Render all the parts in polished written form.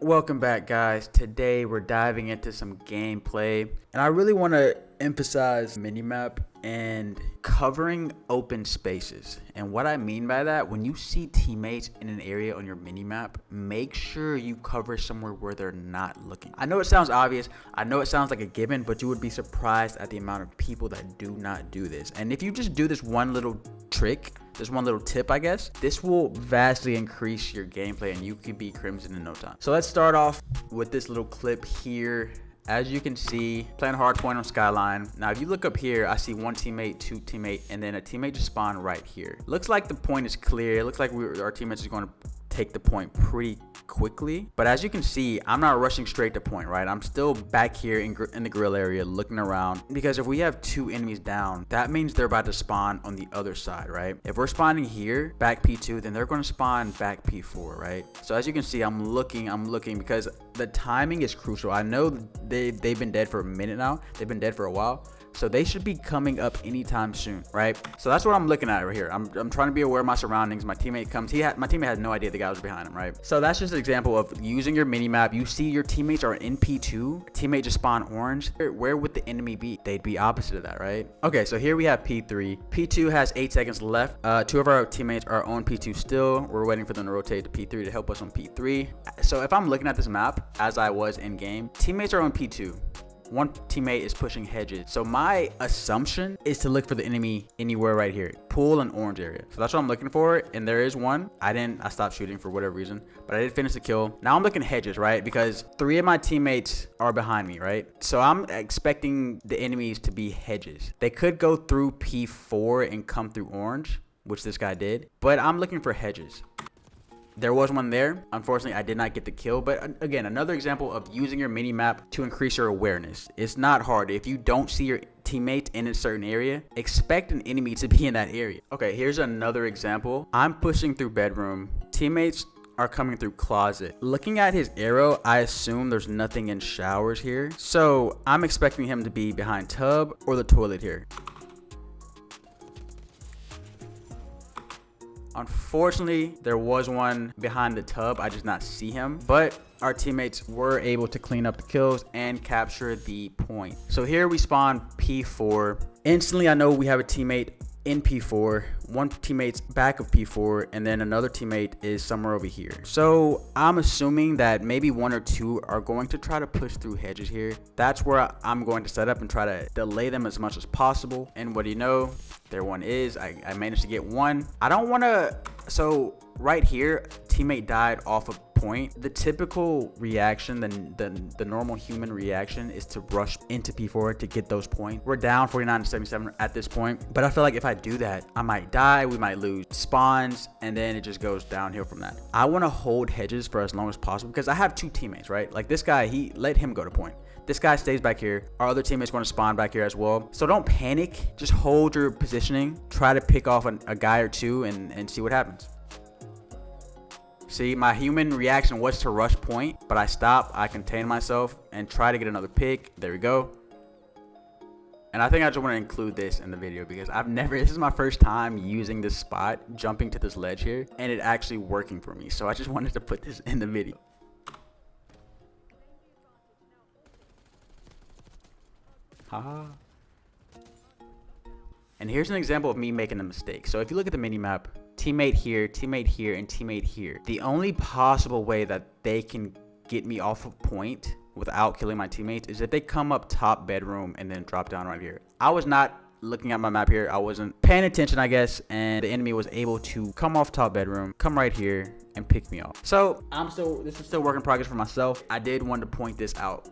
Welcome back, guys. Today we're diving into some gameplay, and I really want to emphasize MiniMap and covering open spaces. And what I mean by that, when you see teammates in an area on your minimap, make sure you cover somewhere where they're not looking. I know it sounds obvious, I know it sounds like a given, but you would be surprised at the amount of people that do not do this. And if you just do this one little trick, this one little tip, I guess, this will vastly increase your gameplay and you can be Crimson in no time. So let's start off with this little clip here. As you can see, playing hardpoint on Skyline. Now, if you look up here, I see one teammate, two teammate, and then a teammate just spawned right here. Looks like the point is clear. It looks like our teammates is going to take the point pretty quickly. But as you can see, I'm not rushing straight to point, right? I'm still back here in the grill area looking around, because if we have two enemies down, that means they're about to spawn on the other side, right? If we're spawning here, back P2, then they're going to spawn back P4, right? So as you can see, I'm looking because the timing is crucial. I know they've been dead for a minute now. They've been dead for a while. So they should be coming up anytime soon, right? So that's what I'm looking at right here. I'm trying to be aware of my surroundings. My teammate comes. My teammate had no idea the guy was behind him, right? So that's just an example of using your mini map. You see your teammates are in P2. Teammate just spawned orange. Where would the enemy be? They'd be opposite of that, right? Okay, so here we have P3. P2 has 8 seconds left. Two of our teammates are on P2 still. We're waiting for them to rotate to P3 to help us on P3. So if I'm looking at this map as I was in game, teammates are on P2. One teammate is pushing hedges. So my assumption is to look for the enemy anywhere right here. Pool and orange area. So that's what I'm looking for. And there is one. I stopped shooting for whatever reason, but I did finish the kill. Now I'm looking hedges, right? Because 3 of my teammates are behind me, right? So I'm expecting the enemies to be hedges. They could go through P4 and come through orange, which this guy did, but I'm looking for hedges. There was one there. Unfortunately, I did not get the kill. But again, another example of using your mini map to increase your awareness. It's not hard. If you don't see your teammate in a certain area, expect an enemy to be in that area. Okay, here's another example. I'm pushing through bedroom. Teammates are coming through closet. Looking at his arrow, I assume there's nothing in showers here. So I'm expecting him to be behind tub or the toilet here. Unfortunately, there was one behind the tub. I did not see him, but our teammates were able to clean up the kills and capture the point. So here we spawn P4. Instantly, I know we have a teammate in P4, one teammate's back of P4, and then another teammate is somewhere over here. So I'm assuming that maybe 1 or 2 are going to try to push through hedges here. That's where I'm going to set up and try to delay them as much as possible. And what do you know? There one is. I managed to get one. I don't want to. So right here, teammate died off of point. The typical reaction, the normal human reaction, is to rush into P4 to get those points. We're down 49-77 at this point, but I feel like if I do that, I might die. We might lose spawns, and then it just goes downhill from that. I want to hold hedges for as long as possible because I have 2 teammates, right? Like this guy, let him go to point. This guy stays back here. Our other teammate's going to spawn back here as well. So don't panic. Just hold your positioning. Try to pick off a guy or 2 and see what happens. See, my human reaction was to rush point, but I stopped. I contained myself and try to get another pick. There we go. And I think I just want to include this in the video because this is my first time using this spot, jumping to this ledge here, and it actually working for me. So I just wanted to put this in the video. Haha. And here's an example of me making a mistake. So if you look at the mini map, teammate here, and teammate here. The only possible way that they can get me off of point without killing my teammates is if they come up top bedroom and then drop down right here. I was not looking at my map here. I wasn't paying attention, I guess, and the enemy was able to come off top bedroom, come right here, and pick me off. So this is still work in progress for myself. I did want to point this out.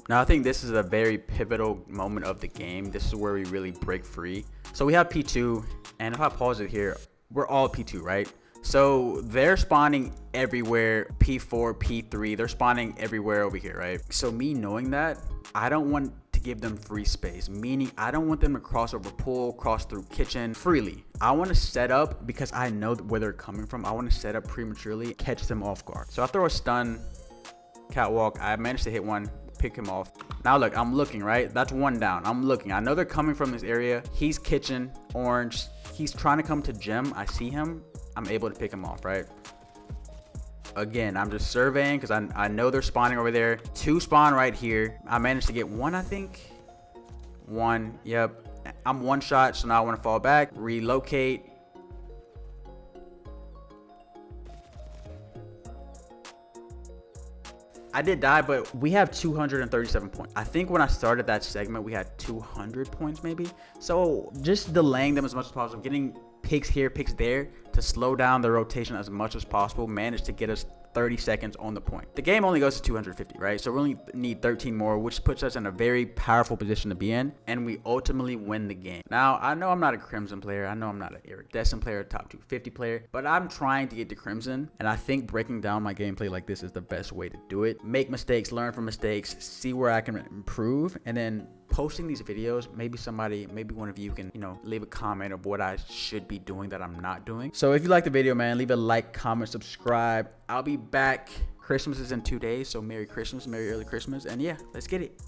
Now, I think this is a very pivotal moment of the game. This is where we really break free. So we have P2, and if I pause it here, we're all P2, right? So they're spawning everywhere, P4, P3, they're spawning everywhere over here, right? So me knowing that, I don't want to give them free space, meaning I don't want them to cross over pool, cross through kitchen freely. I want to set up, because I know where they're coming from, I want to set up prematurely, catch them off guard. So I throw a stun, catwalk, I managed to hit one, pick him off. Now look, I'm looking, right? That's one down. I'm looking. I know they're coming from this area. He's kitchen, orange. He's trying to come to gym. I see him. I'm able to pick him off, right? Again, I'm just surveying because I know they're spawning over there. 2 spawn right here. I managed to get 1, I think. 1, yep. I'm 1 shot, so now I want to fall back, relocate. I did die, but we have 237 points. I think when I started that segment, we had 200 points maybe. So just delaying them as much as possible, getting picks here, picks there to slow down the rotation as much as possible, managed to get us 30 seconds on the point. The game only goes to 250, right? So we only need 13 more, which puts us in a very powerful position to be in, and we ultimately win the game. Now, I know I'm not a Crimson player. I know I'm not an iridescent player, top 250 player, but I'm trying to get to Crimson, and I think breaking down my gameplay like this is the best way to do it. Make mistakes, learn from mistakes, see where I can improve, and then posting these videos, maybe one of you can, leave a comment of what I should be doing that I'm not doing. So if you like the video, man, leave a like, comment, subscribe. I'll be back. Christmas is in 2 days, so Merry Christmas, Merry early Christmas, and yeah, let's get it.